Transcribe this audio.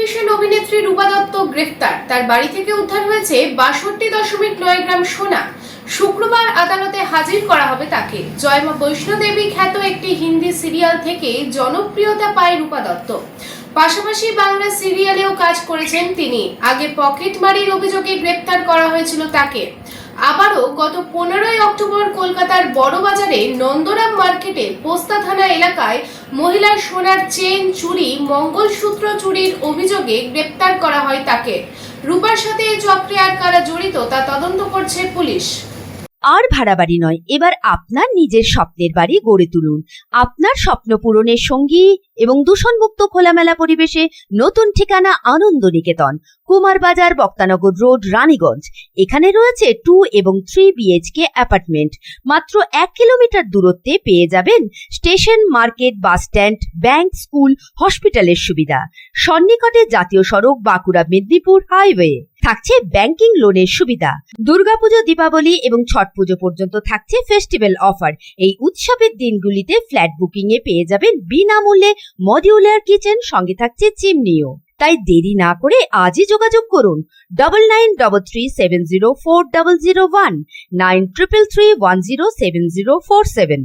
Television অভিনেত্রী রূপা দত্ত গ্রেফতার। তার বাড়ি থেকে উদ্ধার হয়েছে ৬২.৯ গ্রাম সোনা। শুক্রবার আদালতে হাজির করা হবে তাকে। জয় মা বৈষ্ণোদেবী খ্যাত একটি হিন্দি সিরিয়াল থেকে জনপ্রিয়তা পায় রূপা দত্ত। পাশাপাশি বাংলা সিরিয়ালেও কাজ করেছেন তিনি। আগে পকেটমারির অভিযোগে গ্রেফতার করা হয়েছিল তাকে। আবারও গত 15ই অক্টোবর কলকাতার বড়বাজারে নন্দরাম মার্কেটে পোস্তা থানা এলাকায় মহিলার সোনার চেন চুরি, মঙ্গলসূত্র চুরির অভিযোগে গ্রেপ্তার করা হয় তাকে। রূপার সাথে এই চক্রে আর কারা জড়িত তা তদন্ত করছে পুলিশ। আর ভাড়া বাড়ি নয়, এবার আপনার নিজের স্বপ্নের বাড়ি গড়ে তুলুন। আপনার স্বপ্ন পূরণের সঙ্গী এবং দূষণমুক্ত খোলামেলা পরিবেশে নতুন ঠিকানা আনন্দ নিকেতন, কুমারবাজার, বক্তানগর রোড, রানীগঞ্জ। এখানে রয়েছে 2 এবং 3 BHK অ্যাপার্টমেন্ট। মাত্র 1 কিলোমিটার দূরত্বে পেয়ে যাবেন station, market, bus stand, bank, school, হসপিটালের সুবিধা। সন্নিকটে জাতীয় সড়ক, বাঁকুড়া মেদিনীপুর হাইওয়ে। থাকছে ব্যাংকিং লোনের সুবিধা। দুর্গাপুজো, দীপাবলি এবং ছট পুজো পর্যন্ত থাকছে ফেস্টিভ্যাল অফার। এই উৎসবের দিনগুলিতে ফ্ল্যাট বুকিং এ পেয়ে যাবেন বিনামূল্যে মডিউলার কিচেন, সঙ্গে থাকছে চিমনিও। তাই দেরি না করে আজই যোগাযোগ করুন 9933704001 9333107047।